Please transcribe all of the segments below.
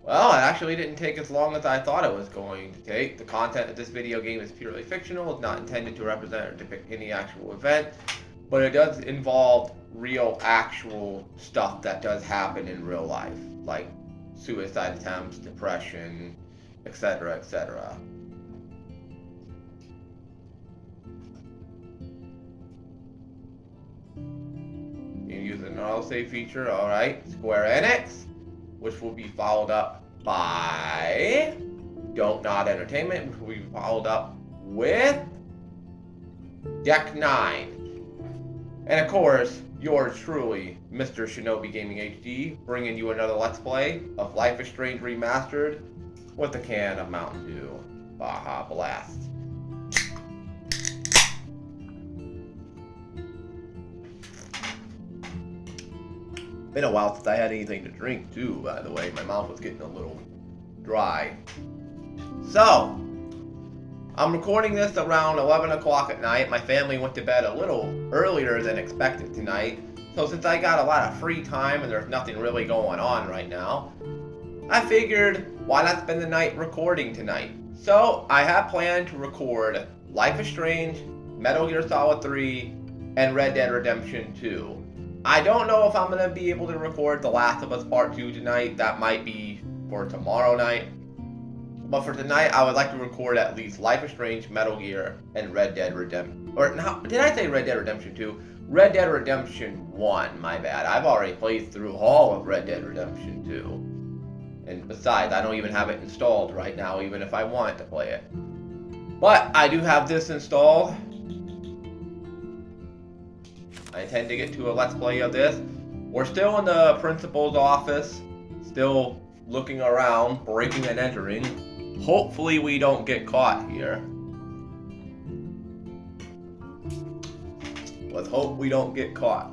Well, it actually didn't take as long as I thought it was going to take. The content of this video game is purely fictional. It's not intended to represent or depict any actual event, but it does involve real, actual stuff that does happen in real life, like suicide attempts, depression, etc., etc. You use an autosave feature, alright. Square Enix, which will be followed up by Don't Nod Entertainment, which will be followed up with Deck 9. And of course, yours truly, Mr. Shinobi Gaming HD, bringing you another Let's Play of Life is Strange Remastered with a can of Mountain Dew. Baja Blast. Been a while since I had anything to drink too, by the way. My mouth was getting a little dry. So, I'm recording this around 11 o'clock at night. My family went to bed a little earlier than expected tonight. So since I got a lot of free time and there's nothing really going on right now, I figured, why not spend the night recording tonight? So, I have planned to record Life is Strange, Metal Gear Solid 3, and Red Dead Redemption 2. I don't know if I'm going to be able to record The Last of Us Part 2 tonight. That might be for tomorrow night. But for tonight, I would like to record at least Life is Strange, Metal Gear, and Red Dead Redemption. Or, no, did I say Red Dead Redemption 2? Red Dead Redemption 1, my bad. I've already played through all of Red Dead Redemption 2. And besides, I don't even have it installed right now, even if I wanted to play it. But I do have this installed. I intend to get to a Let's Play of this. We're still in the principal's office, still looking around, breaking and entering. Hopefully we don't get caught here. Let's hope we don't get caught.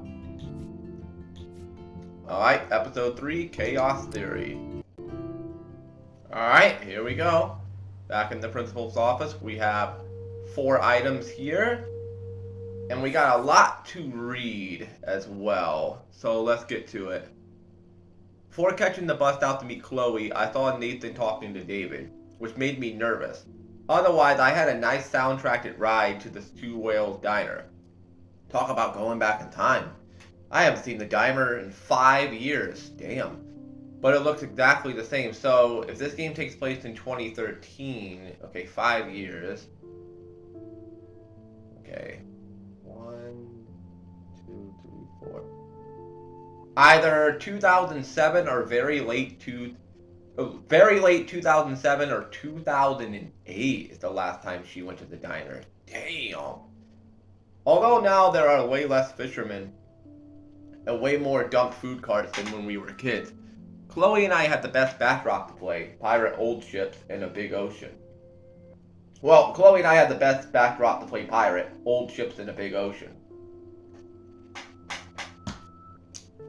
Alright, episode 3, Chaos Theory. Alright, here we go. Back in the principal's office, we have 4 items here. And we got a lot to read as well, so let's get to it. Before catching the bus out to meet Chloe, I saw Nathan talking to David, which made me nervous. Otherwise, I had a nice soundtracked ride to the Two Whales Diner. Talk about going back in time. I haven't seen the diner in 5 years, damn. But it looks exactly the same, so if this game takes place in 2013, okay, 5 years. Okay. 1, 2, 3, 4. Either 2007 or very late 2007 or 2008 is the last time she went to the diner. Damn. Although now there are way less fishermen and way more dumped food carts than when we were kids, Chloe and I had the best backdrop to play, pirate old ships in a big ocean. Well, Chloe and I had the best backdrop to play pirate, old ships in a big ocean.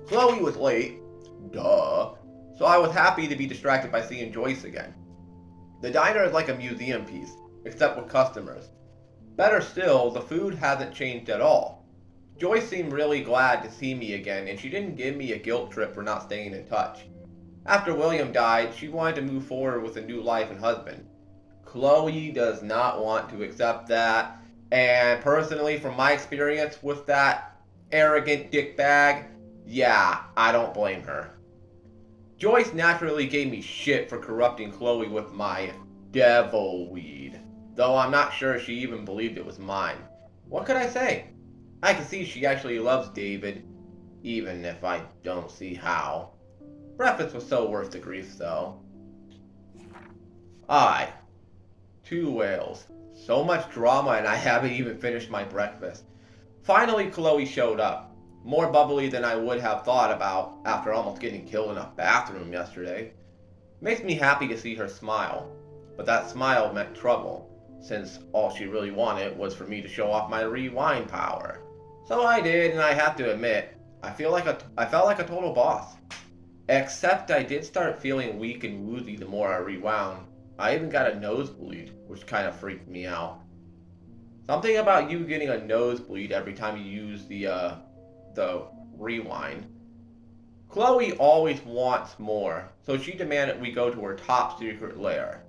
Chloe was late, duh, so I was happy to be distracted by seeing Joyce again. The diner is like a museum piece, except with customers. Better still, the food hasn't changed at all. Joyce seemed really glad to see me again, and she didn't give me a guilt trip for not staying in touch. After William died, she wanted to move forward with a new life and husband. Chloe does not want to accept that, and personally, from my experience with that arrogant dickbag, yeah, I don't blame her. Joyce naturally gave me shit for corrupting Chloe with my devil weed, though I'm not sure she even believed it was mine. What could I say? I can see she actually loves David, even if I don't see how. Breakfast was so worth the grief, though. Alright. 2 whales. So much drama and I haven't even finished my breakfast. Finally, Chloe showed up. More bubbly than I would have thought about after almost getting killed in a bathroom yesterday. Makes me happy to see her smile. But that smile meant trouble, since all she really wanted was for me to show off my rewind power. So I did, and I have to admit, I felt like a total boss. Except I did start feeling weak and woozy the more I rewound. I even got a nosebleed, which kind of freaked me out. Something about you getting a nosebleed every time you use the rewind. Chloe always wants more, so she demanded we go to her top secret lair.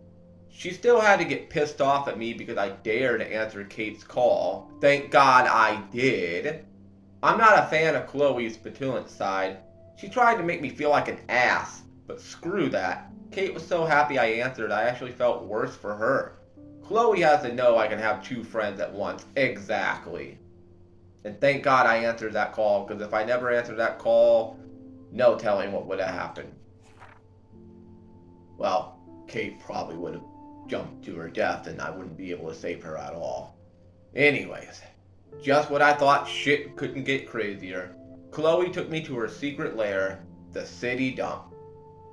She still had to get pissed off at me because I dared to answer Kate's call. Thank God I did. I'm not a fan of Chloe's petulant side. She tried to make me feel like an ass, but screw that. Kate was so happy I answered, I actually felt worse for her. Chloe has to know I can have two friends at once. Exactly. And thank God I answered that call, because if I never answered that call, no telling what would have happened. Well, Kate probably would have jumped to her death and I wouldn't be able to save her at all. Anyways, just when I thought shit couldn't get crazier, Chloe took me to her secret lair, the city dump.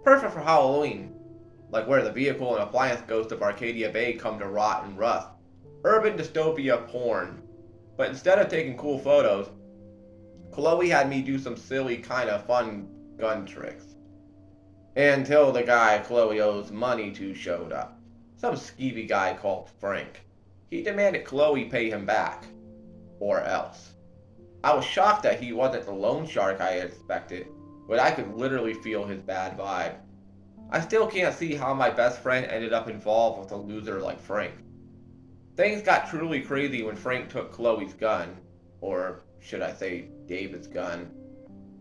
Perfect for Halloween, like where the vehicle and appliance ghosts of Arcadia Bay come to rot and rust. Urban dystopia porn. But instead of taking cool photos, Chloe had me do some silly kind of fun gun tricks. Until the guy Chloe owes money to showed up. Some skeevy guy called Frank. He demanded Chloe pay him back. Or else. I was shocked that he wasn't the loan shark I had expected, but I could literally feel his bad vibe. I still can't see how my best friend ended up involved with a loser like Frank. Things got truly crazy when Frank took Chloe's gun, or should I say David's gun,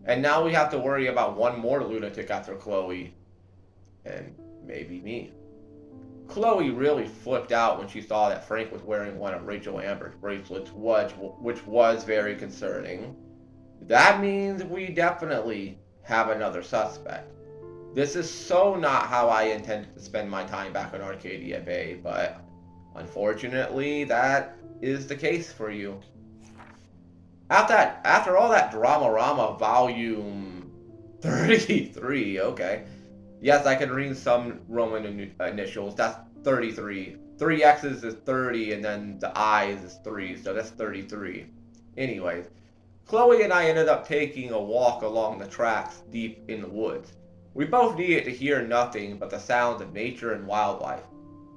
and now we have to worry about one more lunatic after Chloe, and maybe me. Chloe really flipped out when she saw that Frank was wearing one of Rachel Amber's bracelets, which was very concerning. That means we definitely have another suspect. This is so not how I intended to spend my time back in Arcadia Bay, but unfortunately, that is the case for you. After all that Dramarama volume 33, okay. Yes, I can read some Roman initials. That's 33. 3 X's is 30, and then the I's is 3, so that's 33. Anyways, Chloe and I ended up taking a walk along the tracks deep in the woods. We both needed to hear nothing but the sounds of nature and wildlife.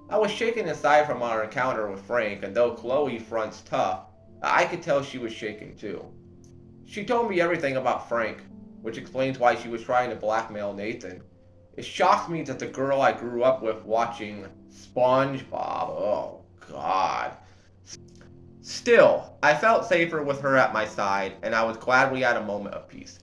I was shaken inside from our encounter with Frank, and though Chloe fronts tough, I could tell she was shaken too. She told me everything about Frank, which explains why she was trying to blackmail Nathan. It shocks me that the girl I grew up with watching SpongeBob, oh god. Still, I felt safer with her at my side, and I was glad we had a moment of peace.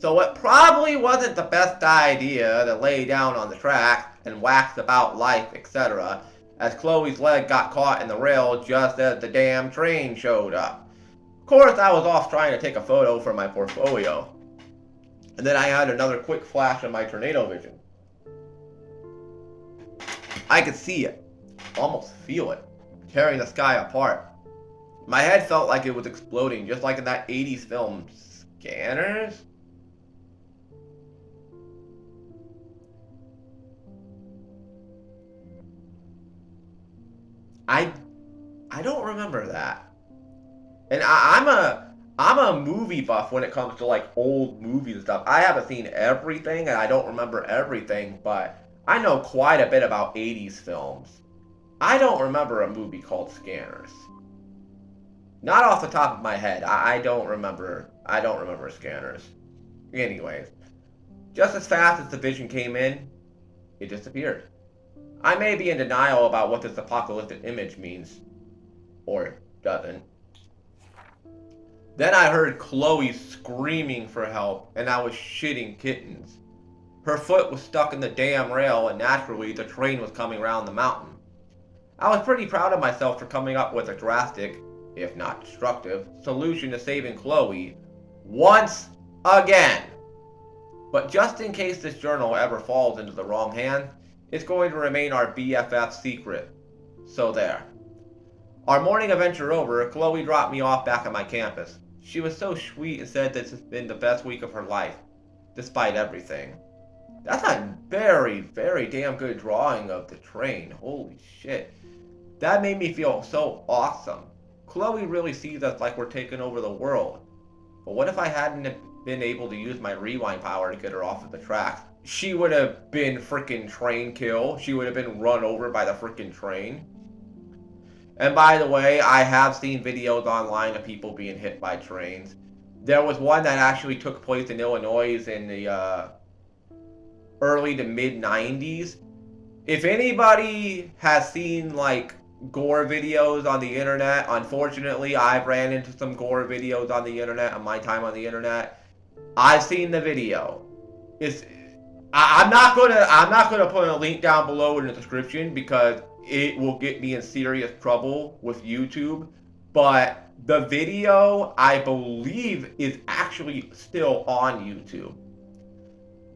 So it probably wasn't the best idea to lay down on the track and wax about life, etc., as Chloe's leg got caught in the rail just as the damn train showed up. Of course, I was off trying to take a photo for my portfolio. And then I had another quick flash of my tornado vision. I could see it, almost feel it, tearing the sky apart. My head felt like it was exploding, just like in that 80s film, Scanners? I don't remember that. And I'm a movie buff when it comes to like old movies and stuff. I haven't seen everything and I don't remember everything, but I know quite a bit about 80s films. I don't remember a movie called Scanners. Not off the top of my head. I don't remember Scanners. Anyways, just as fast as the vision came in, it disappeared. I may be in denial about what this apocalyptic image means. Or doesn't. Then I heard Chloe screaming for help, and I was shitting kittens. Her foot was stuck in the damn rail, and naturally the train was coming around the mountain. I was pretty proud of myself for coming up with a drastic, if not destructive, solution to saving Chloe once again. But just in case this journal ever falls into the wrong hands, it's going to remain our BFF secret. So there. Our morning adventure over, Chloe dropped me off back at my campus. She was so sweet and said this has been the best week of her life, despite everything. That's a very, very damn good drawing of the train. Holy shit. That made me feel so awesome. Chloe really sees us like we're taking over the world. But what if I hadn't been able to use my rewind power to get her off of the tracks? She would have been freaking train kill. She would have been run over by the freaking train. And by the way, I have seen videos online of people being hit by trains. There was one that actually took place in Illinois in the early to mid 90s. If anybody has seen like gore videos on the internet, unfortunately I've ran into some gore videos on the internet on my time on the internet. I've seen the video. I'm not gonna put a link down below in the description because it will get me in serious trouble with YouTube. But the video, I believe, is actually still on YouTube.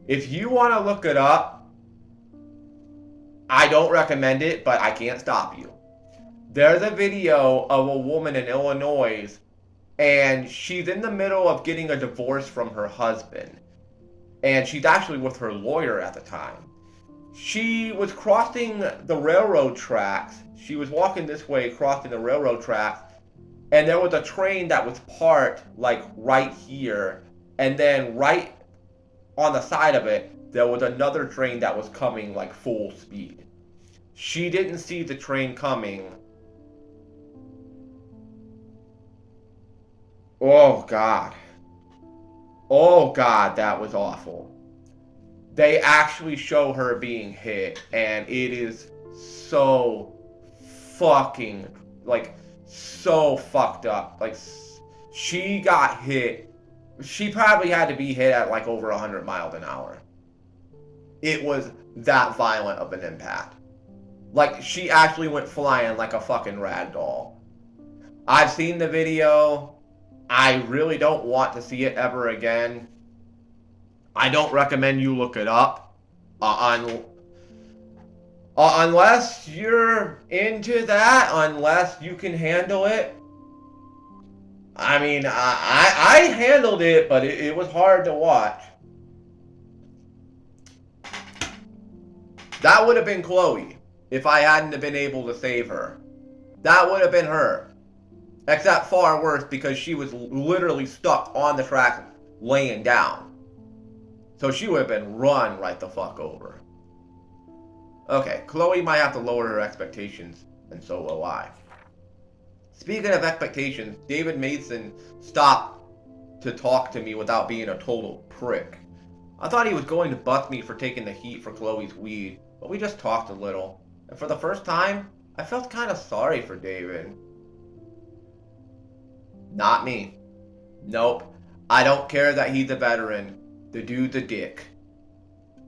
If you want to look it up, I don't recommend it, but I can't stop you. There's a video of a woman in Illinois, and she's in the middle of getting a divorce from her husband. And she's actually with her lawyer at the time. She was crossing the railroad tracks. She was walking this way, crossing the railroad tracks, and there was a train that was parked, like, right here. And then right on the side of it, there was another train that was coming, like, full speed. She didn't see the train coming. Oh, God. Oh, God, that was awful. They actually show her being hit, and it is so fucking, like, so fucked up. Like, she got hit. She probably had to be hit at, like, over 100 miles an hour. It was that violent of an impact. Like, she actually went flying like a fucking rag doll. I've seen the video. I really don't want to see it ever again. I don't recommend you look it up. Unless you're into that, unless you can handle it. I mean, I handled it, but it was hard to watch. That would have been Chloe, if I hadn't have been able to save her. That would have been her. Except far worse, because she was literally stuck on the track, laying down. So she would have been run right the fuck over. Okay, Chloe might have to lower her expectations, and so will I. Speaking of expectations, David Mason stopped to talk to me without being a total prick. I thought he was going to bust me for taking the heat for Chloe's weed, but we just talked a little. And for the first time, I felt kind of sorry for David. Not me. Nope. I don't care that he's a veteran. The dude's a dick.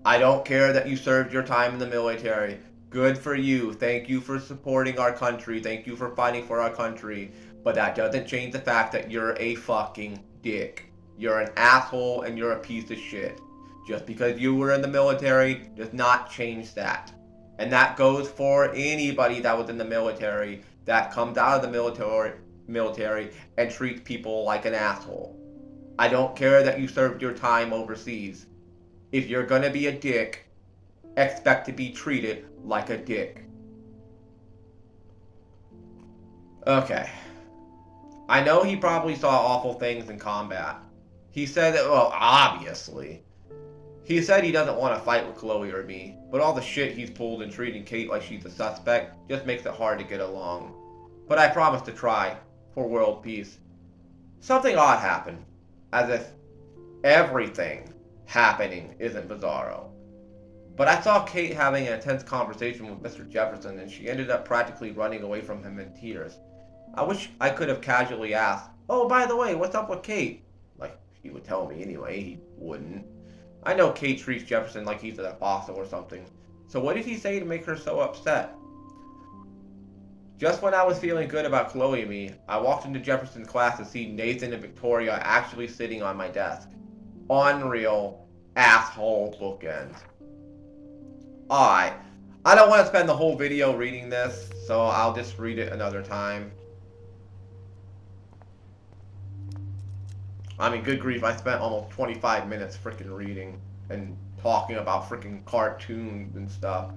I don't care that you served your time in the military. Good for you. Thank you for supporting our country. Thank you for fighting for our country. But that doesn't change the fact that you're a fucking dick. You're an asshole and you're a piece of shit. Just because you were in the military does not change that. And that goes for anybody that was in the military that comes out of the military and treats people like an asshole. I don't care that you served your time overseas. If you're gonna be a dick, expect to be treated like a dick. Okay. I know he probably saw awful things in combat. He said that, well, obviously. He said he doesn't want to fight with Chloe or me, but all the shit he's pulled in treating Kate like she's a suspect just makes it hard to get along. But I promise to try, for world peace. Something odd happened, as if everything happening isn't Bizarro. But I saw Kate having an intense conversation with Mr. Jefferson, and she ended up practically running away from him in tears. I wish I could have casually asked, "Oh, by the way, what's up with Kate?" Like, he would tell me anyway, he wouldn't. I know Kate treats Jefferson like he's an apostle or something, so what did he say to make her so upset? Just when I was feeling good about Chloe and me, I walked into Jefferson's class to see Nathan and Victoria actually sitting on my desk. Unreal asshole bookends. Alright, I don't want to spend the whole video reading this, so I'll just read it another time. I mean, good grief, I spent almost 25 minutes freaking reading and talking about freaking cartoons and stuff.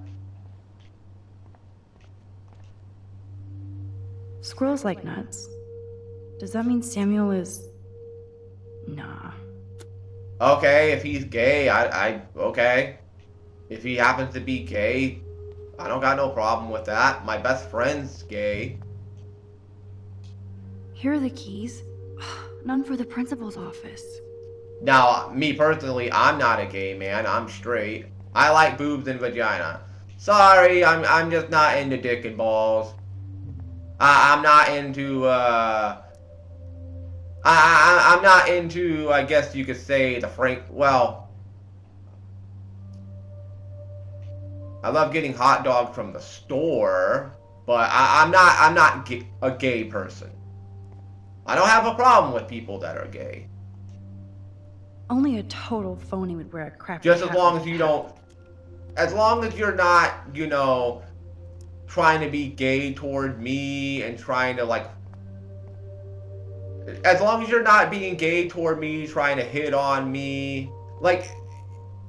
Squirrels like nuts. Does that mean Samuel is... Nah. Okay, if he's gay, okay. If he happens to be gay, I don't got no problem with that. My best friend's gay. Here are the keys. none for the principal's office. Now, me personally, I'm not a gay man. I'm straight. I like boobs and vagina. Sorry, I'm just not into dick and balls. I'm not into, I'm not into, I guess you could say, well, I love getting hot dogs from the store, but I'm not a gay person. I don't have a problem with people that are gay. Only a total phony would wear a crappy Just as hat long like as you that. don't, as long as you're not, you know, trying to be gay toward me and trying to like, as long as you're not being gay toward me, trying to hit on me, like,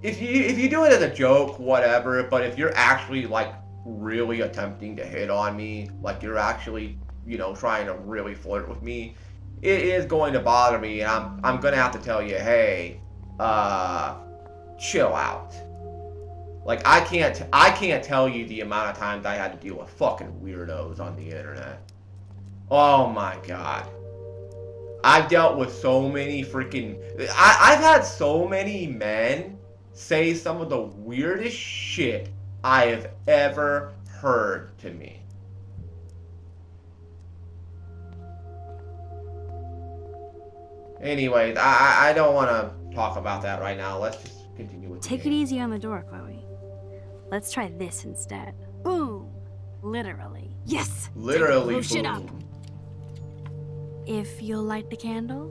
if you do it as a joke, whatever, but if you're actually like really attempting to hit on me, like you're actually, you know, trying to really flirt with me, it is going to bother me, and I'm gonna have to tell you, hey, chill out. Like I can't tell you the amount of times I had to deal with fucking weirdos on the internet. Oh my god. I've dealt with so many freaking... I've had so many men say some of the weirdest shit I have ever heard to me. Anyways, I don't want to talk about that right now. Let's just continue with the Take it game. easy on the door, Chloe. Let's try this instead. Boom! Literally. Yes! Literally, Blow shit up. boom. If you'll light the candle.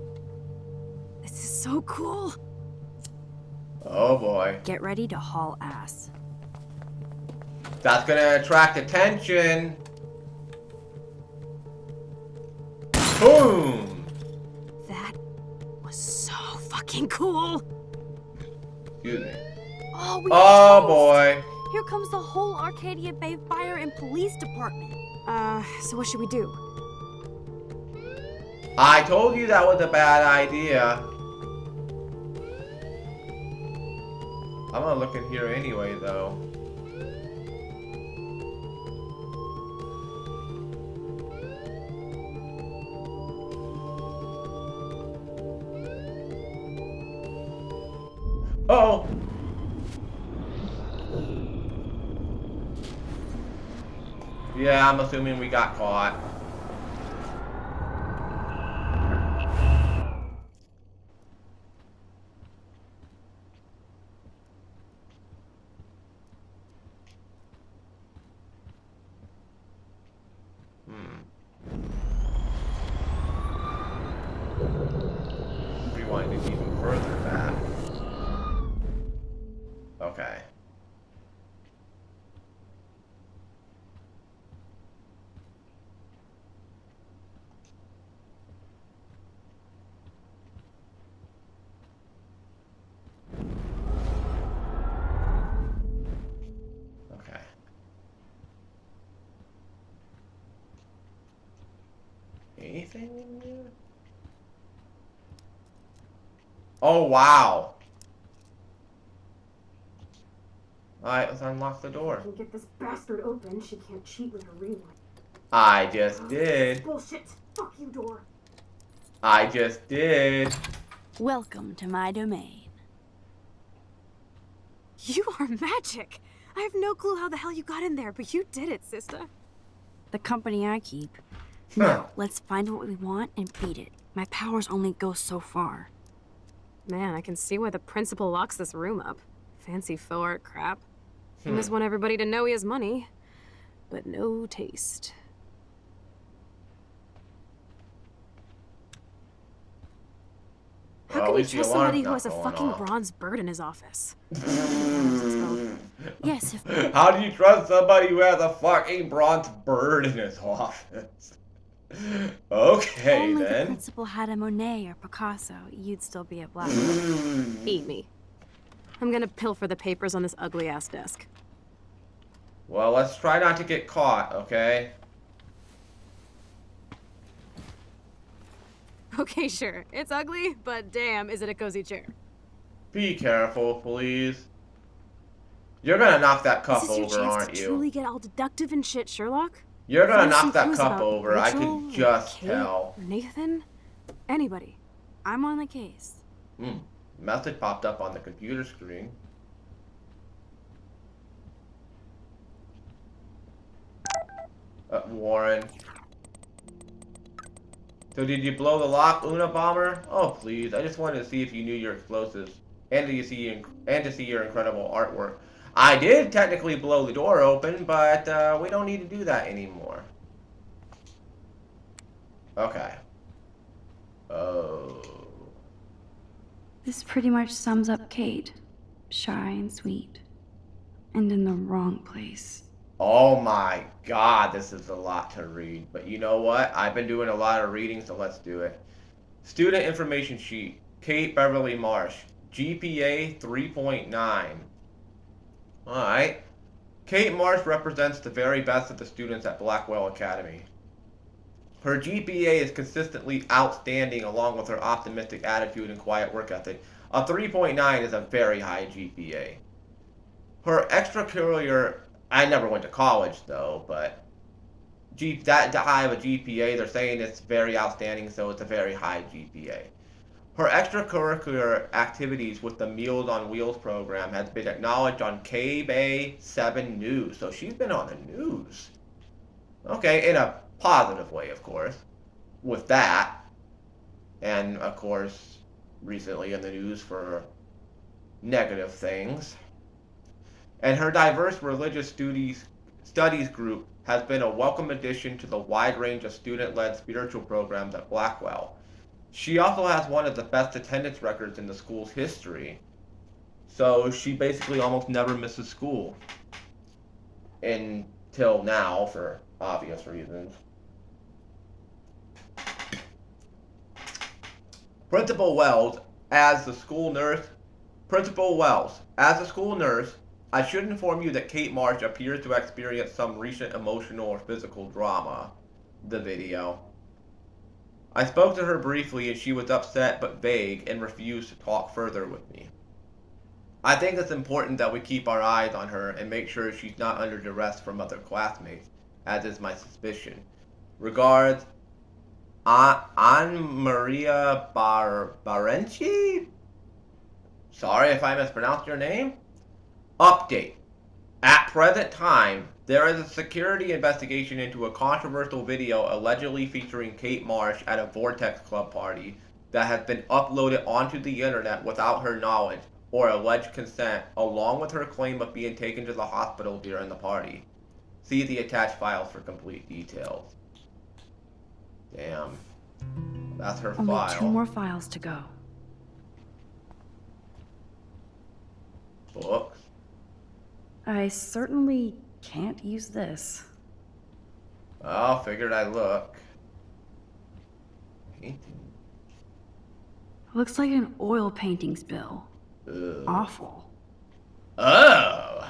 This is so cool. Oh boy. Get ready to haul ass. That's gonna attract attention. Boom! That was so fucking cool. Excuse me. Oh, we Oh toast. boy. Here comes the whole Arcadia Bay Fire and Police Department. So what should we do? I told you that was a bad idea. I'm gonna look in here anyway, though. Uh-oh. Yeah, I'm assuming we got caught. Rewind it even further back. Okay. Okay. Anything in here? Oh, wow. Alright, let's unlock the door. Can get this bastard open. She can't cheat with her rewind. I just did. Bullshit. Fuck you, door. I just did. Welcome to my domain. You are magic! I have no clue how the hell you got in there, but you did it, sister. The company I keep. Huh. Now, let's find what we want and beat it. My powers only go so far. Man, I can see why the principal locks this room up. Fancy faux art crap. He must want everybody to know he has money, but no taste. How Well, at can you least the trust alarm's somebody who not has a going fucking off. bronze bird in his office? Yes, if How do you trust somebody who has a fucking bronze bird in his office? Okay, only the then. principal had a Monet or Picasso, you'd still be a black. Eat me. I'm gonna pilfer the papers on this ugly-ass desk. Well, let's try not to get caught, okay? Okay, sure. It's ugly, but damn, is it a cozy chair. Be careful, please. You're gonna knock that cup Is this your over, chance aren't to you? truly get all deductive and shit, Sherlock? You're gonna Find some knock that clues cup about over, I Rachel can or just Kate tell. or Nathan? Anybody. I'm on the case. Message popped up on the computer screen. Warren. So did you blow the lock, Una Bomber? Oh please, I just wanted to see if you knew your explosives, and to see your incredible artwork. I did technically blow the door open, but we don't need to do that anymore. Okay. Oh. This pretty much sums up Kate. Shy and sweet. And in the wrong place. Oh my god, this is a lot to read. But you know what? I've been doing a lot of reading, so let's do it. Student information sheet. Kate Beverly Marsh. GPA 3.9. Alright. Kate Marsh represents the very best of the students at Blackwell Academy. Her GPA is consistently outstanding along with her optimistic attitude and quiet work ethic. A 3.9 is a very high GPA. Her extracurricular... I never went to college though, but that high of a GPA, they're saying it's very outstanding, so it's a very high GPA. Her extracurricular activities with the Meals on Wheels program has been acknowledged on KBay 7 News, so she's been on the news. Okay, in a positive way, of course, with that, and of course, recently in the news for negative things. And her diverse religious studies group has been a welcome addition to the wide range of student-led spiritual programs at Blackwell. She also has one of the best attendance records in the school's history. So she basically almost never misses school. Until now, for obvious reasons. Principal Wells, as the school nurse, I should inform you that Kate Marsh appears to experience some recent emotional or physical drama. The video. I spoke to her briefly and she was upset but vague and refused to talk further with me. I think it's important that we keep our eyes on her and make sure she's not under duress from other classmates, as is my suspicion. Regards, Ann Maria Barenci? Sorry if I mispronounced your name? Update. At present time, there is a security investigation into a controversial video allegedly featuring Kate Marsh at a Vortex Club party that has been uploaded onto the internet without her knowledge or alleged consent, along with her claim of being taken to the hospital during the party. See the attached files for complete details. Damn. That's her Only file. 2 more files to go. Books. I certainly can't use this. Well, figured I'd look. Painting. Looks like an oil painting spill. Ugh. Awful. Oh!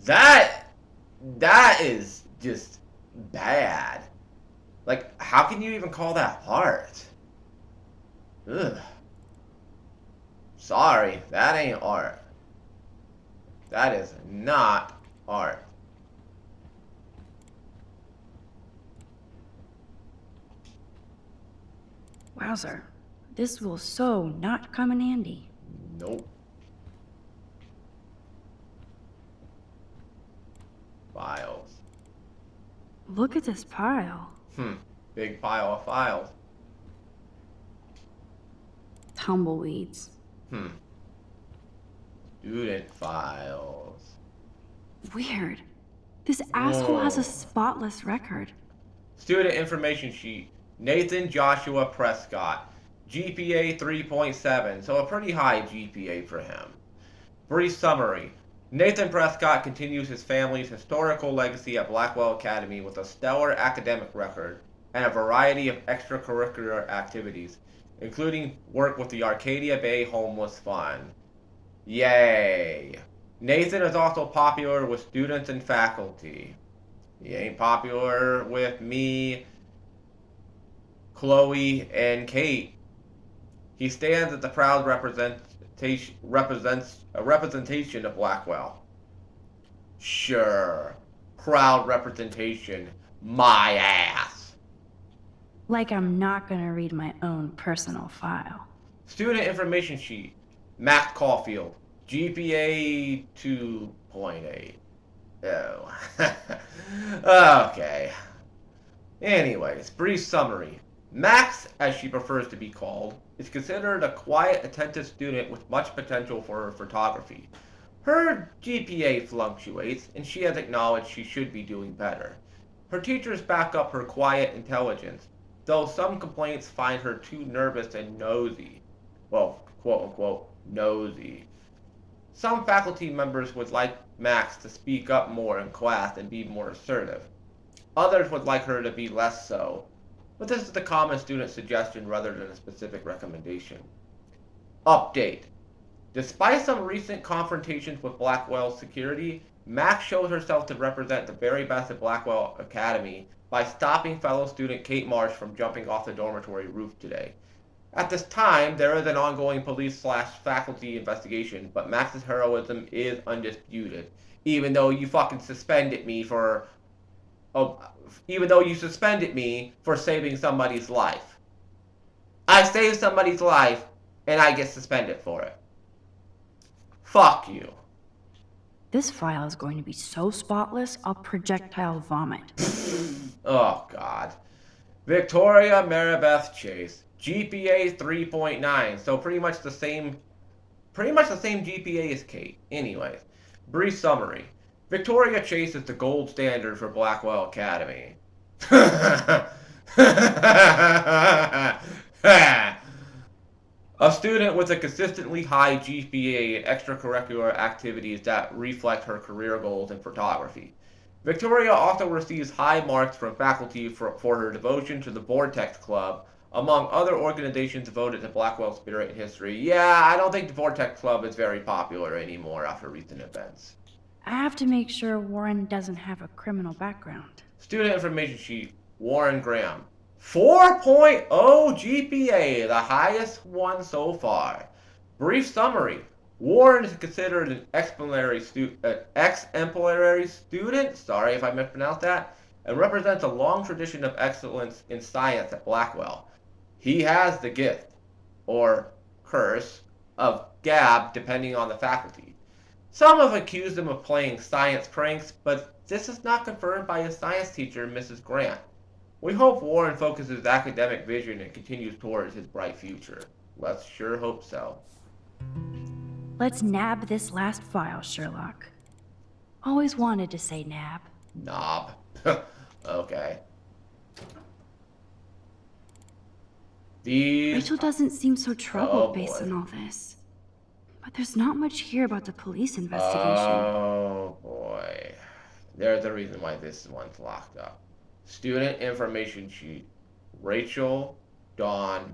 That is just bad. Like, how can you even call that art? Ugh. Sorry, that ain't art. That is not art. Wowzer. This will so not come in handy. Nope. Files. Look at this pile. Big pile of files. Tumbleweeds. Student files. Weird. This asshole has a spotless record. Student information sheet. Nathan Joshua Prescott. GPA 3.7, so a pretty high GPA for him. Brief summary. Nathan Prescott continues his family's historical legacy at Blackwell Academy with a stellar academic record and a variety of extracurricular activities, including work with the Arcadia Bay Homeless Fund. Yay! Nathan is also popular with students and faculty. He ain't popular with me, Chloe, and Kate. He stands as the proud representation of Blackwell. Sure, proud representation, my ass. Like I'm not gonna read my own personal file. Student information sheet. Max Caulfield. GPA 2.8. Oh. Okay. Anyways, brief summary. Max, as she prefers to be called, is considered a quiet, attentive student with much potential for photography. Her GPA fluctuates, and she has acknowledged she should be doing better. Her teachers back up her quiet intelligence, though some complaints find her too nervous and nosy. Well, quote unquote, nosy. Some faculty members would like Max to speak up more in class and be more assertive. Others would like her to be less so, but this is the common student suggestion rather than a specific recommendation. Update. Despite some recent confrontations with Blackwell security, Max showed herself to represent the very best at Blackwell Academy by stopping fellow student Kate Marsh from jumping off the dormitory roof today. At this time, there is an ongoing police/faculty investigation, but Max's heroism is undisputed, even though you fucking suspended me for saving somebody's life. I saved somebody's life, and I get suspended for it. Fuck you. This file is going to be so spotless, I'll projectile vomit. Oh, God. Victoria Maribeth Chase. GPA 3.9, so pretty much the same GPA as Kate. Anyways, brief summary. Victoria Chase is the gold standard for Blackwell Academy. A student with a consistently high GPA and extracurricular activities that reflect her career goals in photography. Victoria also receives high marks from faculty for her devotion to the Vortex Club, among other organizations devoted to Blackwell's spirit and history. Yeah, I don't think the Vortex Club is very popular anymore after recent events. I have to make sure Warren doesn't have a criminal background. Student information sheet, Warren Graham. 4.0 GPA, the highest one so far. Brief summary. Warren is considered an exemplary student, sorry if I mispronounced that, and represents a long tradition of excellence in science at Blackwell. He has the gift, or curse, of gab depending on the faculty. Some have accused him of playing science pranks, but this is not confirmed by his science teacher, Mrs. Grant. We hope Warren focuses his academic vision and continues towards his bright future. Let's sure hope so. Let's nab this last file, Sherlock. Always wanted to say nab. Knob. Okay. Rachel doesn't seem so troubled based boy. on all this. But there's not much here about the police investigation. Oh boy. There's a reason why this one's locked up. Student information sheet. Rachel, Dawn,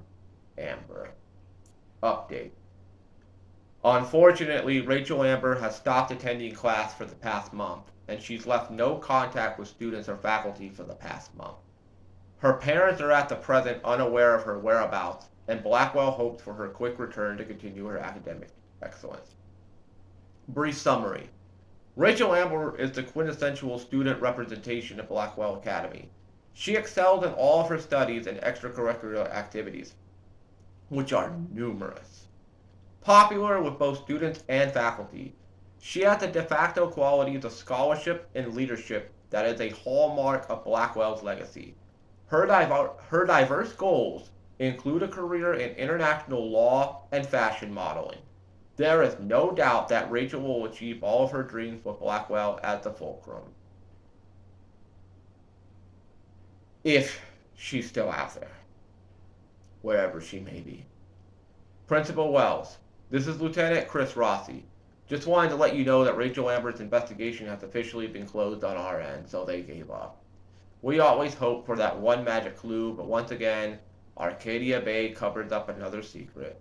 Amber. Update. Unfortunately, Rachel Amber has stopped attending class for the past month, and she's left no contact with students or faculty for the past month. Her parents are at the present unaware of her whereabouts, and Blackwell hopes for her quick return to continue her academic excellence. Brief summary. Rachel Amber is the quintessential student representation of Blackwell Academy. She excelled in all of her studies and extracurricular activities, which are numerous. Popular with both students and faculty, she has the de facto qualities of scholarship and leadership that is a hallmark of Blackwell's legacy. Her diverse goals include a career in international law and fashion modeling. There is no doubt that Rachel will achieve all of her dreams with Blackwell as the fulcrum. If she's still out there, wherever she may be. Principal Wells, this is Lieutenant Chris Rossi. Just wanted to let you know that Rachel Amber's investigation has officially been closed on our end, so they gave up. We always hope for that one magic clue, but once again, Arcadia Bay covers up another secret.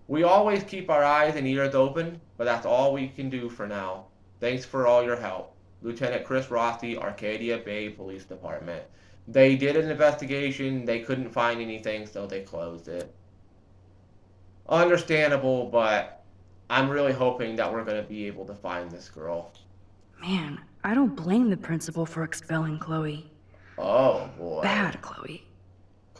We always keep our eyes and ears open, but that's all we can do for now. Thanks for all your help. Lieutenant Chris Rossi, Arcadia Bay Police Department. They did an investigation, they couldn't find anything, so they closed it. Understandable, but I'm really hoping that we're going to be able to find this girl. Man, I don't blame the principal for expelling Chloe. Oh, boy. Bad Chloe.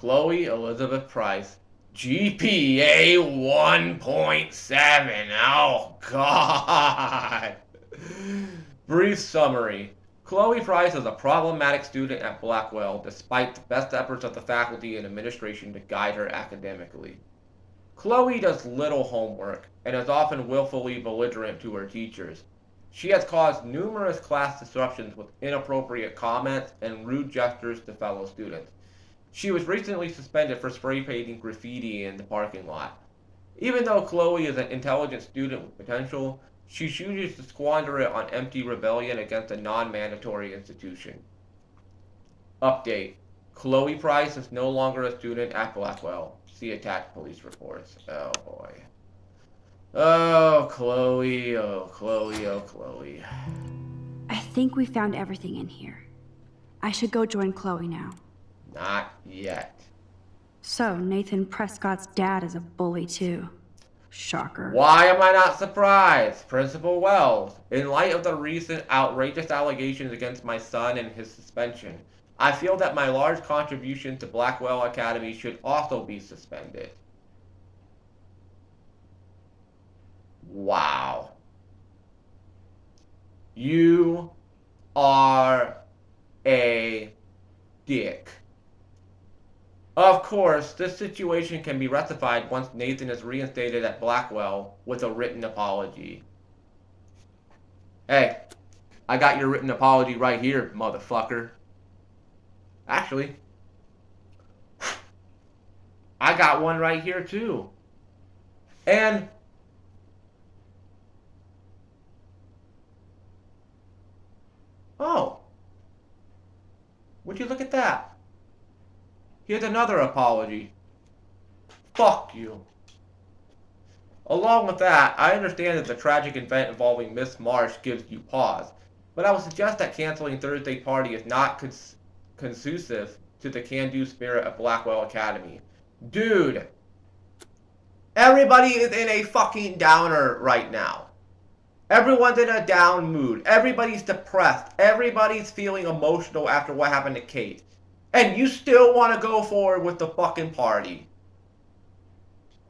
Chloe Elizabeth Price. GPA 1.7. Oh, God. Brief summary. Chloe Price is a problematic student at Blackwell, despite the best efforts of the faculty and administration to guide her academically. Chloe does little homework, and is often willfully belligerent to her teachers. She has caused numerous class disruptions with inappropriate comments and rude gestures to fellow students. She was recently suspended for spray painting graffiti in the parking lot. Even though Chloe is an intelligent student with potential, she chooses to squander it on empty rebellion against a non-mandatory institution. Update. Chloe Price is no longer a student at Blackwell. See attached police reports. Oh boy. Oh, Chloe. Oh, Chloe. Oh, Chloe. I think we found everything in here. I should go join Chloe now. Not yet. So, Nathan Prescott's dad is a bully too. Shocker. Why am I not surprised? Principal Wells, in light of the recent outrageous allegations against my son and his suspension, I feel that my large contribution to Blackwell Academy should also be suspended. Wow. You are a dick. Of course, this situation can be rectified once Nathan is reinstated at Blackwell with a written apology. Hey, I got your written apology right here, motherfucker. Actually, I got one right here too. And oh, would you look at that? Here's another apology. Fuck you. Along with that, I understand that the tragic event involving Miss Marsh gives you pause, but I would suggest that canceling Thursday party is not conducive to the can-do spirit of Blackwell Academy. Dude, everybody is in a fucking downer right now. Everyone's in a down mood. Everybody's depressed. Everybody's feeling emotional after what happened to Kate. And you still want to go forward with the fucking party.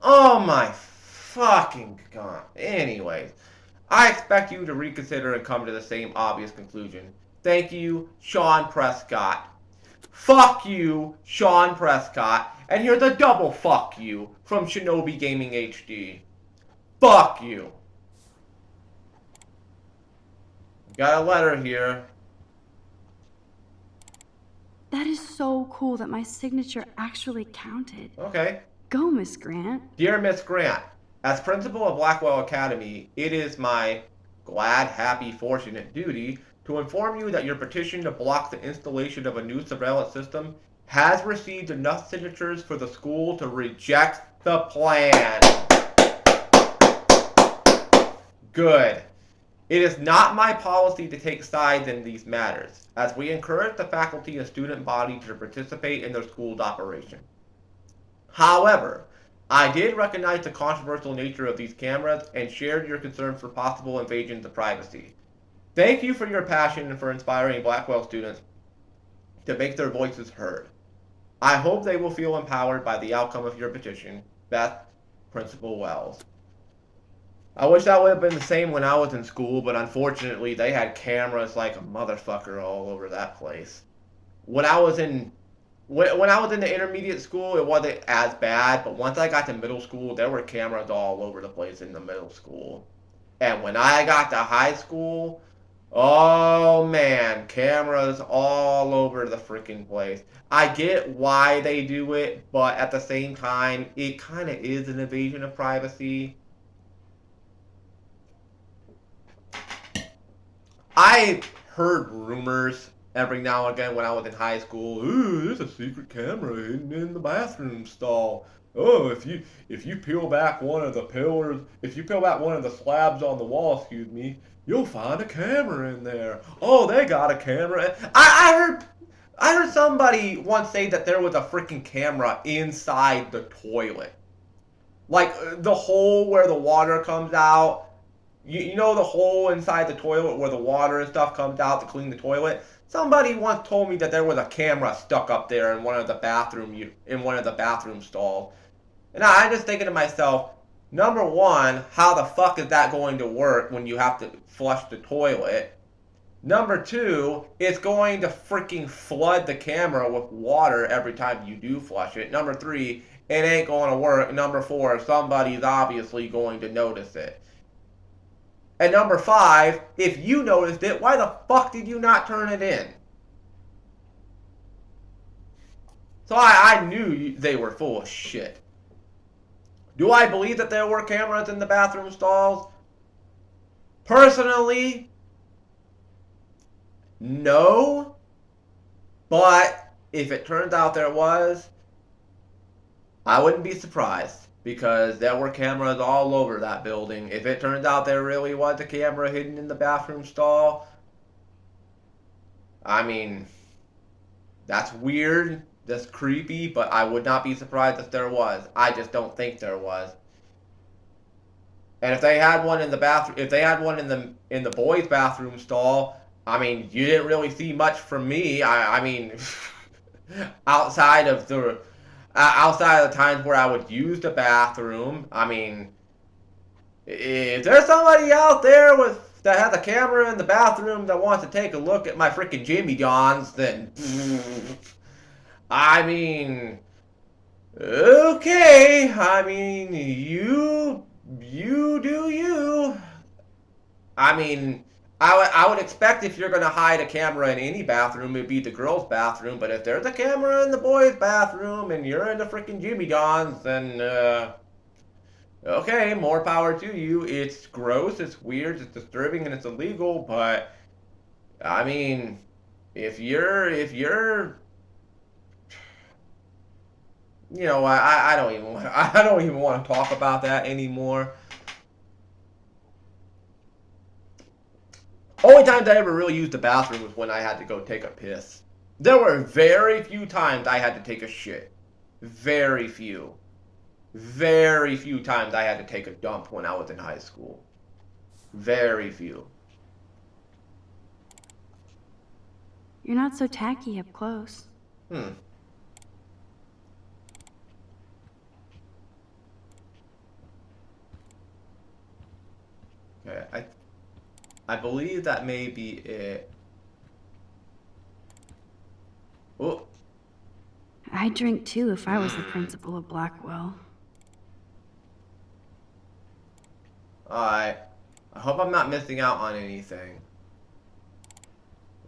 Oh my fucking god. Anyways, I expect you to reconsider and come to the same obvious conclusion. Thank you, Sean Prescott. Fuck you, Sean Prescott. And here's a double fuck you from Shinobi Gaming HD. Fuck you. Got a letter here. That is so cool that my signature actually counted. Okay. Go, Miss Grant. Dear Miss Grant, as principal of Blackwell Academy, it is my glad, happy, fortunate duty to inform you that your petition to block the installation of a new surveillance system has received enough signatures for the school to reject the plan. Good. It is not my policy to take sides in these matters, as we encourage the faculty and student body to participate in their school's operation. However, I did recognize the controversial nature of these cameras and shared your concern for possible invasions of privacy. Thank you for your passion and for inspiring Blackwell students to make their voices heard. I hope they will feel empowered by the outcome of your petition. Beth, Principal Wells. I wish that would have been the same when I was in school, but unfortunately they had cameras like a motherfucker all over that place. When I was in the intermediate school, it wasn't as bad, but once I got to middle school, there were cameras all over the place in the middle school. And when I got to high school, oh man, cameras all over the freaking place. I get why they do it, but at the same time, it kind of is an invasion of privacy. I heard rumors every now and again when I was in high school. Ooh, there's a secret camera hidden in the bathroom stall. Oh, if you peel back one of the pillars, if you peel back one of the slabs on the wall, excuse me, you'll find a camera in there. Oh, they got a camera. I heard somebody once say that there was a freaking camera inside the toilet. Like the hole where the water comes out. you know the hole inside the toilet where the water and stuff comes out to clean the toilet? Somebody once told me that there was a camera stuck up there in one of the bathroom stalls. And I'm just thinking to myself, number one, how the fuck is that going to work when you have to flush the toilet? Number two, it's going to freaking flood the camera with water every time you do flush it. Number three, it ain't going to work. Number four, somebody's obviously going to notice it. And number five, if you noticed it, why the fuck did you not turn it in? So I knew they were full of shit. Do I believe that there were cameras in the bathroom stalls? Personally, no. But if it turns out there was, I wouldn't be surprised, because there were cameras all over that building. If it turns out there really was a camera hidden in the bathroom stall, I mean, that's weird, that's creepy, but I would not be surprised if there was. I just don't think there was. And if they had one in the bathroom, if they had one in the boys' bathroom stall, I mean, you didn't really see much from me. I mean, outside of the times where I would use the bathroom, I mean, if there's somebody out there that has a camera in the bathroom that wants to take a look at my freaking Jimmy Johns, then, I mean, okay, I mean, you do you. I mean, I would expect if you're going to hide a camera in any bathroom, it'd be the girls' bathroom. But if there's a camera in the boys' bathroom and you're in the freaking Jimmy John's, then, okay, more power to you. It's gross, it's weird, it's disturbing, and it's illegal. But, I mean, if you're, you know, I don't even want to talk about that anymore. Only times I ever really used the bathroom was when I had to go take a piss. There were very few times I had to take a shit. Very few. Very few times I had to take a dump when I was in high school. Very few. You're not so tacky up close. Okay, I believe that may be it. Oh. I'd drink too if I was the principal of Blackwell. Alright. I hope I'm not missing out on anything.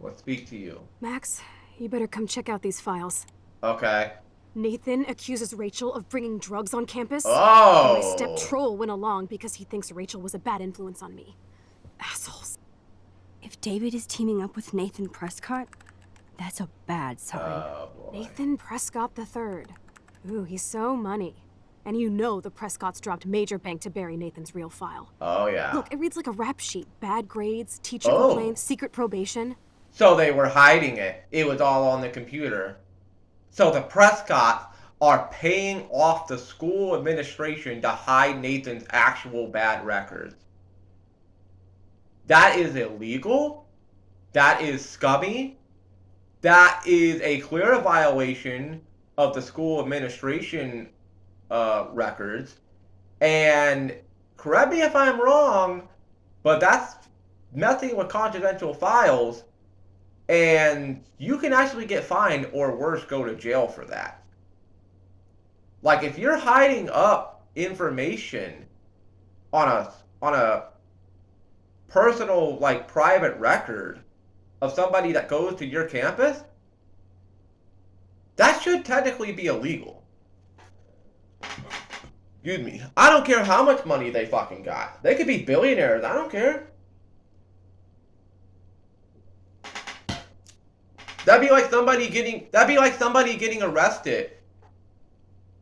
Let's speak to you. Max, you better come check out these files. Okay. Nathan accuses Rachel of bringing drugs on campus. Oh! And my step-troll went along because he thinks Rachel was a bad influence on me. Assholes. If David is teaming up with Nathan Prescott, that's a bad sign. Oh, boy. Nathan Prescott III. Ooh, he's so money. And you know the Prescotts dropped major bank to bury Nathan's real file. Oh, yeah. Look, it reads like a rap sheet. Bad grades, teacher Oh. complaints, secret probation. So they were hiding it. It was all on the computer. So the Prescotts are paying off the school administration to hide Nathan's actual bad records. That is illegal. That is scummy. That is a clear violation of the school administration records. And correct me if I'm wrong, but that's messing with confidential files. And you can actually get fined or worse, go to jail for that. Like, if you're hiding up information on a personal, like, private record of somebody that goes to your campus, that should technically be illegal. Excuse me. I don't care how much money they fucking got. They could be billionaires. I don't care. That'd be like somebody getting arrested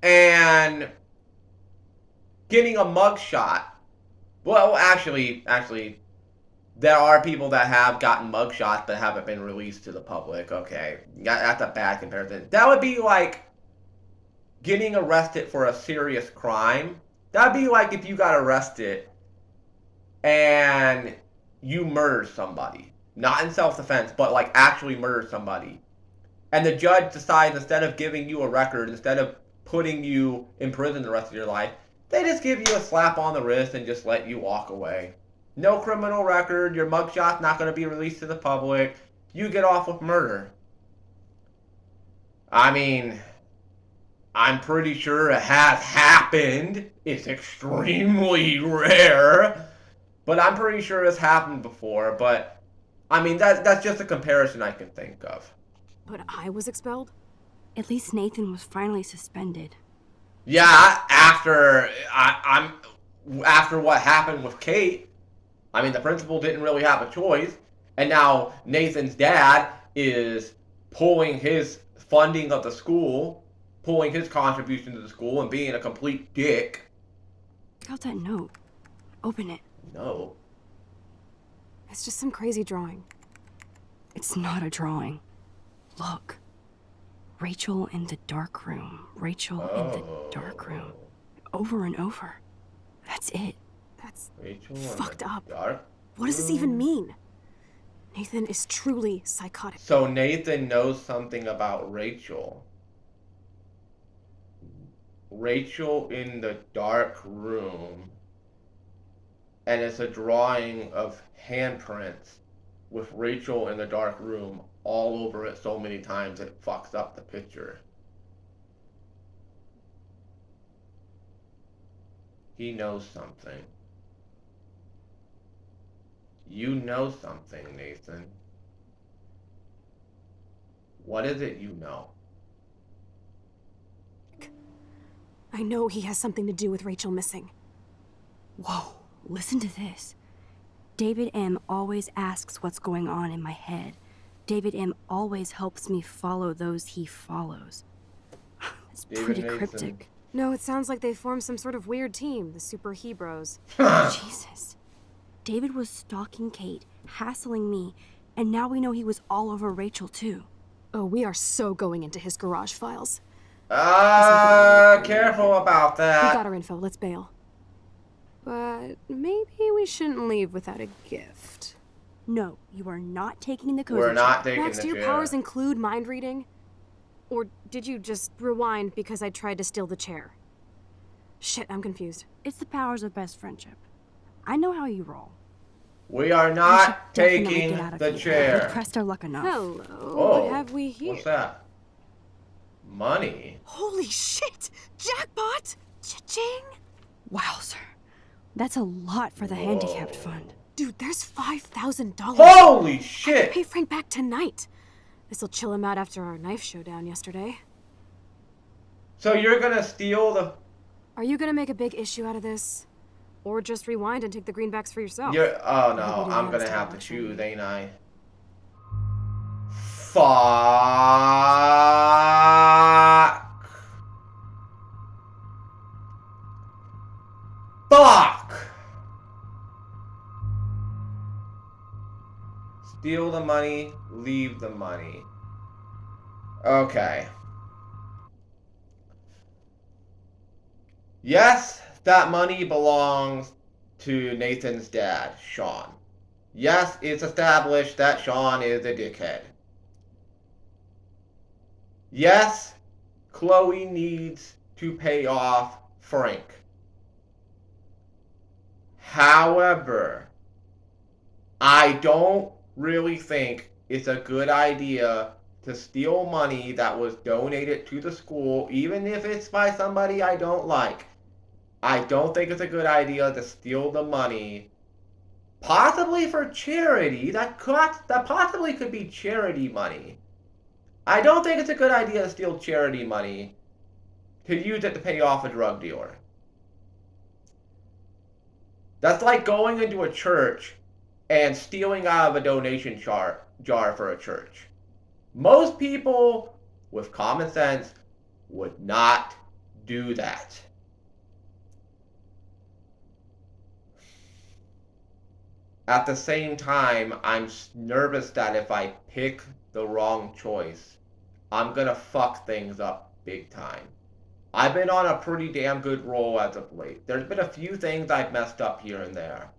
and getting a mugshot. Well, actually, there are people that have gotten mugshots that haven't been released to the public. Okay, that's a bad comparison. That would be like getting arrested for a serious crime. That'd be like if you got arrested and you murder somebody. Not in self-defense, but like actually murder somebody. And the judge decides instead of giving you a record, instead of putting you in prison the rest of your life, they just give you a slap on the wrist and just let you walk away. No criminal record, your mugshot's not going to be released to the public, you get off with murder. I mean, I'm pretty sure it has happened. It's extremely rare. But I'm pretty sure it's happened before. But, I mean, that's just a comparison I can think of. But I was expelled? At least Nathan was finally suspended. Yeah, after after what happened with Kate, I mean, the principal didn't really have a choice. And now Nathan's dad is pulling his funding of the school, pulling his contribution to the school, and being a complete dick. Check out that note. Open it. No. It's just some crazy drawing. It's not a drawing. Look. Rachel in the dark room. Rachel in the dark room. Over and over. That's it. That's Rachel fucked up. Dark What does this even mean? Nathan is truly psychotic. So Nathan knows something about Rachel. Rachel in the dark room. And it's a drawing of handprints with Rachel in the dark room all over it so many times it fucks up the picture. He knows something. You know something, Nathan. What is it you know? I know he has something to do with Rachel missing. Whoa. Listen to this. David M. always asks what's going on in my head. David M. always helps me follow those he follows. It's David pretty Mason. cryptic. No, it sounds like they formed some sort of weird team, the Super Hebrews. Jesus. David was stalking Kate, hassling me, and now we know he was all over Rachel too. Oh, we are so going into his garage files. Careful about We that. got our info, let's bail. But maybe we shouldn't leave without a gift. No, you are not taking the cozy We're not chair. taking Max, the do your chair. powers include mind reading? Or did you just rewind because I tried to steal the chair? Shit, I'm confused. It's the powers of best friendship. I know how you roll. We are We should not definitely taking get out of the here. chair. We've pressed our luck enough. Hello, Oh, what have we here? What's that? Money? Holy shit! Jackpot! Cha-ching! Wowzer. That's a lot for the handicapped fund. Dude, there's $5,000. Holy I shit! pay Frank back tonight. This'll chill him out after our knife showdown yesterday. So you're gonna steal the... Are you gonna make a big issue out of this? Or just rewind and take the greenbacks for yourself? You're... Oh no, Maybe I'm the gonna honest have to option. choose, ain't I? Fuck! Steal the money, leave the money. Okay. Yes, that money belongs to Nathan's dad, Sean. Yes, it's established that Sean is a dickhead. Yes, Chloe needs to pay off Frank. However, I don't really think it's a good idea to steal money that was donated to the school, even if it's by somebody I don't like. I don't think it's a good idea to steal the money, possibly for charity. That possibly could be charity money. I don't think it's a good idea to steal charity money to use it to pay off a drug dealer. That's like going into a church and stealing out of a donation jar for a church. Most people with common sense would not do that. At the same time, I'm nervous that if I pick the wrong choice, I'm gonna fuck things up big time. I've been on a pretty damn good roll as of late. There's been a few things I've messed up here and there.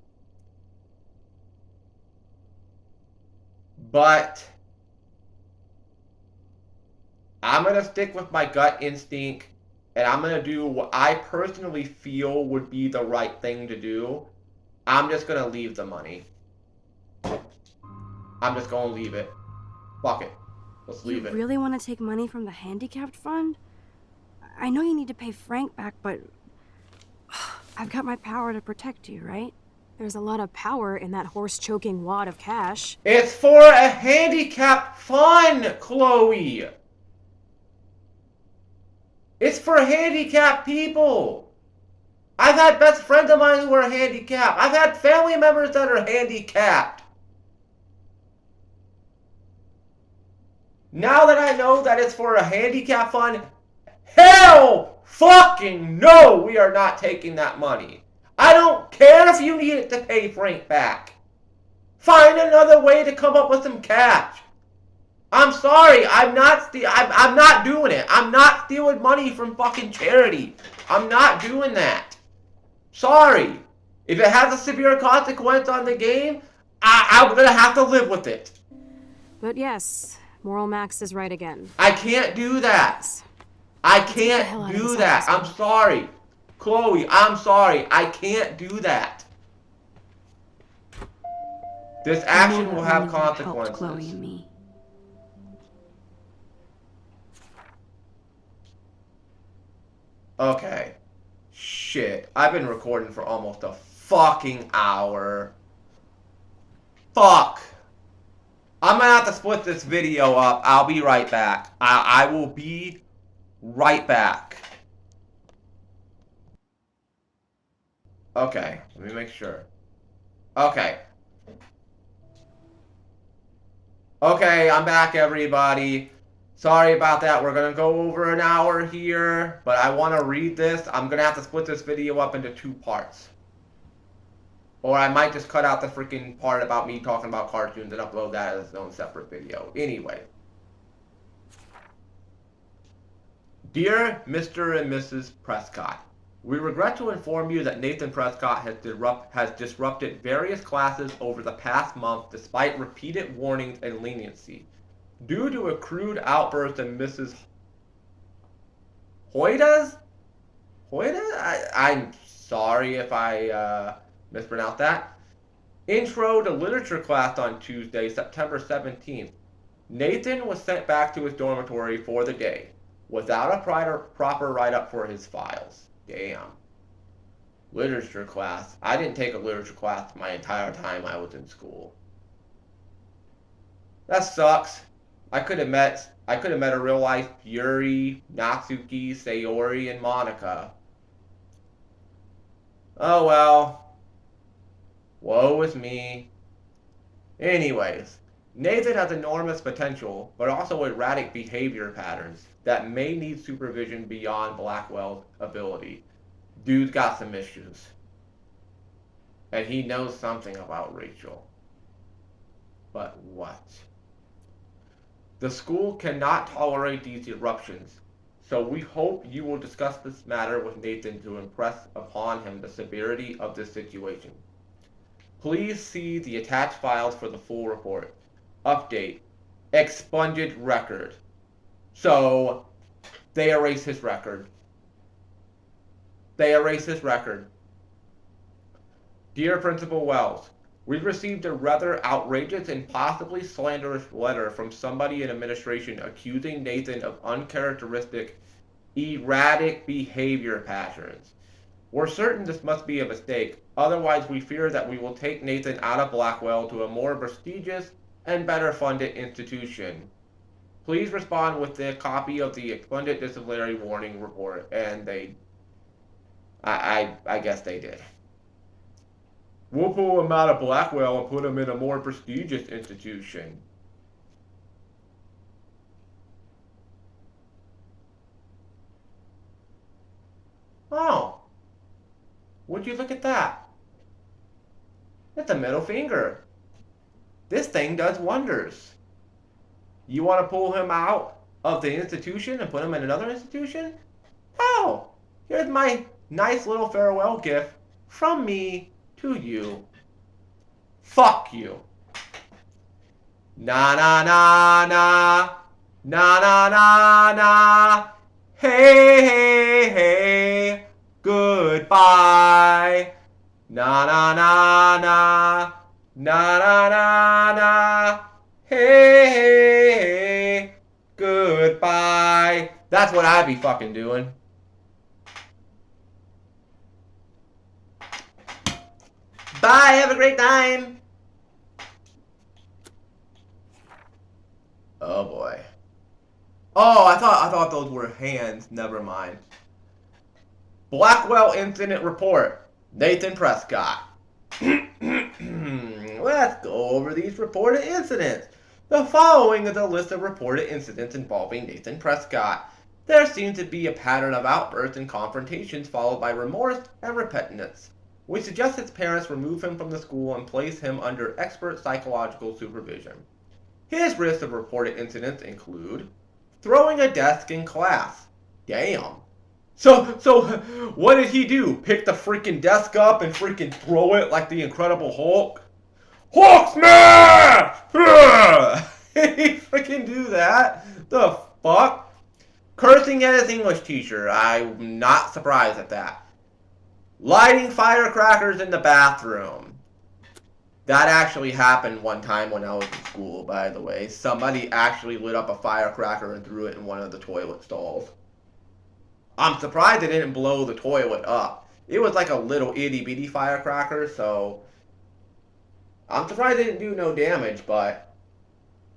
But I'm going to stick with my gut instinct, and I'm going to do what I personally feel would be the right thing to do. I'm just going to leave the money. I'm just going to leave it. Fuck it. Let's leave it. You really want to take money from the handicapped fund? I know you need to pay Frank back, but I've got my power to protect you, right? There's a lot of power in that horse-choking wad of cash. It's for a handicapped fund, Chloe. It's for handicapped people. I've had best friends of mine who are handicapped. I've had family members that are handicapped. Now that I know that it's for a handicap fund, hell fucking no, we are not taking that money. I don't care if you need it to pay Frank back. Find another way to come up with some cash. I'm sorry, I'm not doing it. I'm not stealing money from fucking charity. I'm not doing that. Sorry. If it has a severe consequence on the game, I'm gonna have to live with it. But yes, Moral Max is right again. I can't do that. Yes. I Let's get the hell can't out of do this that. office. I'm sorry. Chloe, I'm sorry. I can't do that. This I know action that will have money would have helped consequences. Chloe and me. Okay. Shit. I've been recording for almost a fucking hour. Fuck. I'm gonna have to split this video up. I'll be right back. I will be right back. Okay. Let me make sure. Okay. Okay, I'm back, everybody. Sorry about that. We're going to go over an hour here, but I want to read this. I'm going to have to split this video up into 2 parts. Or I might just cut out the freaking part about me talking about cartoons and upload that as its own separate video. Anyway. Dear Mr. and Mrs. Prescott, we regret to inform you that Nathan Prescott has disrupted various classes over the past month despite repeated warnings and leniency. Due to a crude outburst in Mrs. Hoyda's? I'm sorry if I mispronounced that. Intro to literature class on Tuesday, September 17th. Nathan was sent back to his dormitory for the day, without a proper write-up for his files. Damn. Literature class. I didn't take a literature class my entire time I was in school. That sucks. I could have met a real life Yuri, Natsuki, Sayori, and Monica. Oh well. Woe is me. Anyways, Nathan has enormous potential, but also erratic behavior patterns that may need supervision beyond Blackwell's ability. Dude's got some issues. And he knows something about Rachel. But what? The school cannot tolerate these eruptions, so we hope you will discuss this matter with Nathan to impress upon him the severity of this situation. Please see the attached files for the full report. Update. Expunged record. So, they erase his record. Dear Principal Wells, we received a rather outrageous and possibly slanderous letter from somebody in administration accusing Nathan of uncharacteristic, erratic behavior patterns. We're certain this must be a mistake, otherwise we fear that we will take Nathan out of Blackwell to a more prestigious and better funded institution. Please respond with a copy of the expunged disciplinary warning report. And I guess they did. We'll pull him out of Blackwell and put him in a more prestigious institution. Oh. Would you look at that? It's a middle finger. This thing does wonders. You want to pull him out of the institution and put him in another institution? Oh, here's my nice little farewell gift from me to you. Fuck you. Na na na na. Na na na na. Hey, hey, hey. Goodbye. Na na na na. Na na na na. Hey, hey, hey. Goodbye. That's what I'd be fucking doing. Bye, have a great time. Oh boy. Oh, I thought those were hands. Never mind. Blackwell incident report. Nathan Prescott. Let's go over these reported incidents. The following is a list of reported incidents involving Nathan Prescott. There seems to be a pattern of outbursts and confrontations followed by remorse and repentance. We suggest his parents remove him from the school and place him under expert psychological supervision. His list of reported incidents include throwing a desk in class. Damn. So what did he do? Pick the freaking desk up and freaking throw it like the Incredible Hulk? Hulk smash! Did he freaking do that? The fuck? Cursing at his English teacher. I'm not surprised at that. Lighting firecrackers in the bathroom. That actually happened one time when I was in school, by the way. Somebody actually lit up a firecracker and threw it in one of the toilet stalls. I'm surprised it didn't blow the toilet up. It was like a little itty bitty firecracker, so I'm surprised it didn't do no damage, but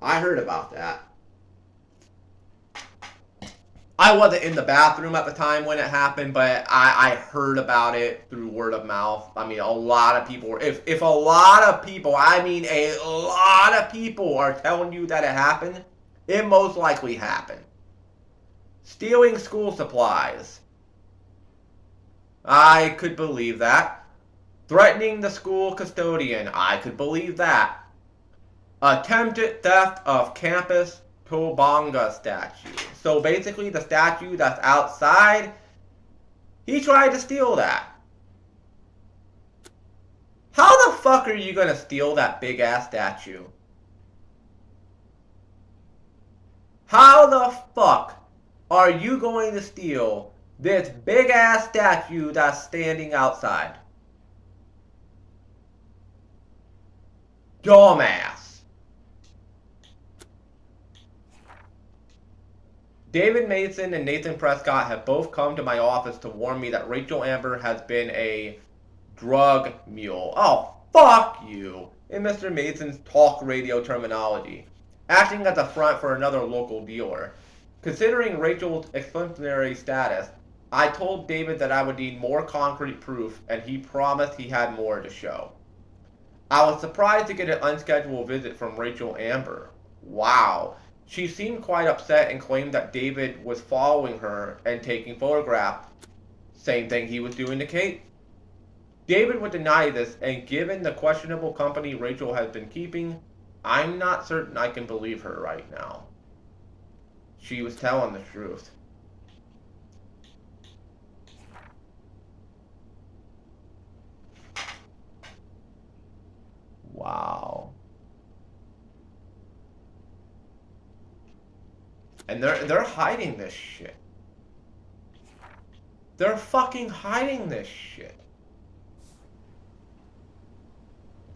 I heard about that. I wasn't in the bathroom at the time when it happened, but I heard about it through word of mouth. I mean, a lot of people, if a lot of people, I mean a lot of people are telling you that it happened, it most likely happened. Stealing school supplies. I could believe that. Threatening the school custodian. I could believe that. Attempted theft of campus Tobanga statue. So basically the statue that's outside, he tried to steal that. How the fuck are you gonna steal that big ass statue? How the fuck are you going to steal this big ass statue that's standing outside? Dumbass. David Mason and Nathan Prescott have both come to my office to warn me that Rachel Amber has been a drug mule. Oh, fuck you, in Mr. Mason's talk radio terminology, acting as a front for another local dealer. Considering Rachel's exemplary status, I told David that I would need more concrete proof, and he promised he had more to show. I was surprised to get an unscheduled visit from Rachel Amber. Wow. She seemed quite upset and claimed that David was following her and taking photographs. Same thing he was doing to Kate. David would deny this, and given the questionable company Rachel has been keeping, I'm not certain I can believe her right now. She was telling the truth. Wow. And they're hiding this shit. They're fucking hiding this shit.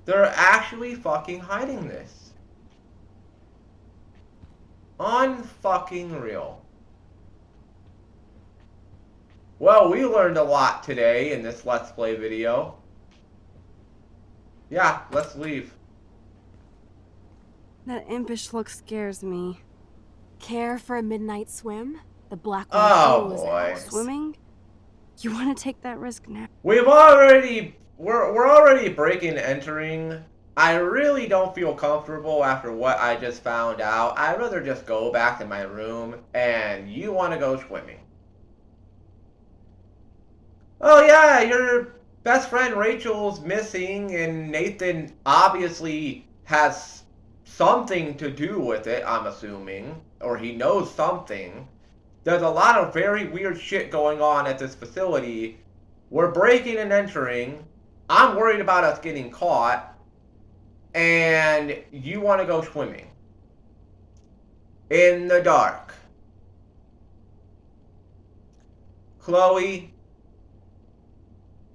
They're actually fucking hiding this. Unfucking real. Well, we learned a lot today in this Let's Play video. Yeah, let's leave. That impish look scares me. Care for a midnight swim? The black Oh, one is boy. ours. Swimming? You want to take that risk now? We're already breaking and entering. I really don't feel comfortable after what I just found out. I'd rather just go back to my room, and you want to go swimming. Oh yeah, your best friend Rachel's missing, and Nathan obviously has something to do with it, I'm assuming. Or he knows something. There's a lot of very weird shit going on at this facility. We're breaking and entering. I'm worried about us getting caught. And you want to go swimming. in the dark. Chloe,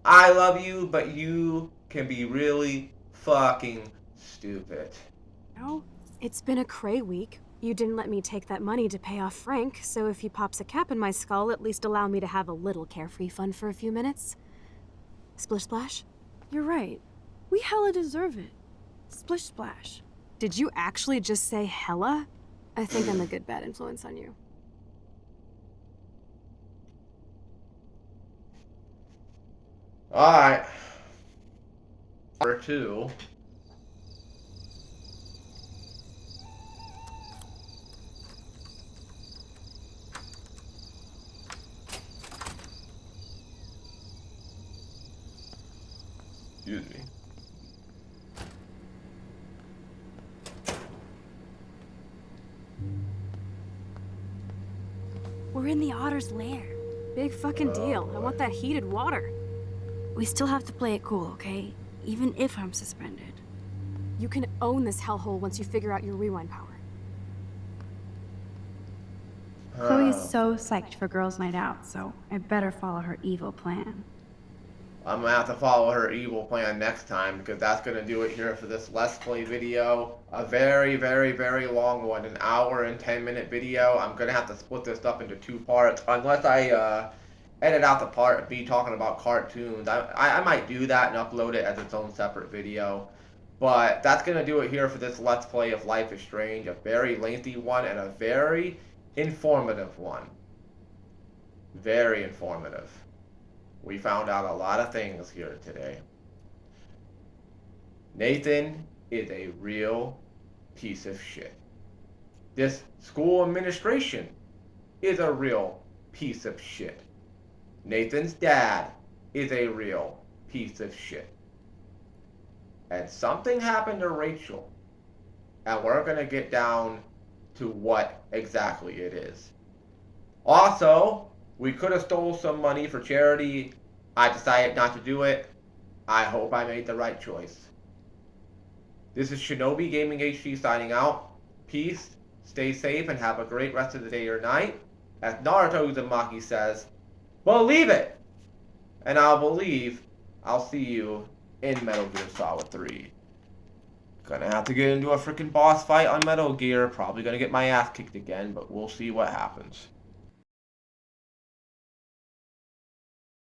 I love you, but you can be really fucking stupid. No, it's been a cray week. You didn't let me take that money to pay off Frank, so if he pops a cap in my skull, at least allow me to have a little carefree fun for a few minutes. Splish splash? You're right. We hella deserve it. Splish splash. Did you actually just say hella? I think I'm a good bad influence on you. Alright. Number 2. Excuse me. We're in the otter's lair. Big fucking deal. I want that heated water. We still have to play it cool, okay? Even if I'm suspended. You can own this hellhole once you figure out your rewind power. Chloe's so psyched for girls' night out, so I better follow her evil plan. I'm gonna have to follow her evil plan next time, because that's gonna do it here for this Let's Play video. A very, very, very long one, an hour and 10-minute video. I'm gonna have to split this up into 2 parts, unless I edit out the part of me talking about cartoons. I might do that and upload it as its own separate video. But that's gonna do it here for this Let's Play of Life is Strange. A very lengthy one and a very informative one. Very informative. We found out a lot of things here today. Nathan is a real piece of shit. This school administration is a real piece of shit. Nathan's dad is a real piece of shit. And something happened to Rachel. And we're going to get down to what exactly it is. Also, we could have stole some money for charity. I decided not to do it. I hope I made the right choice. This is Shinobi Gaming HD signing out. Peace, stay safe, and have a great rest of the day or night. As Naruto Uzumaki says, believe it! And I'll believe I'll see you in Metal Gear Solid 3. Gonna have to get into a freaking boss fight on Metal Gear. Probably gonna get my ass kicked again, but we'll see what happens.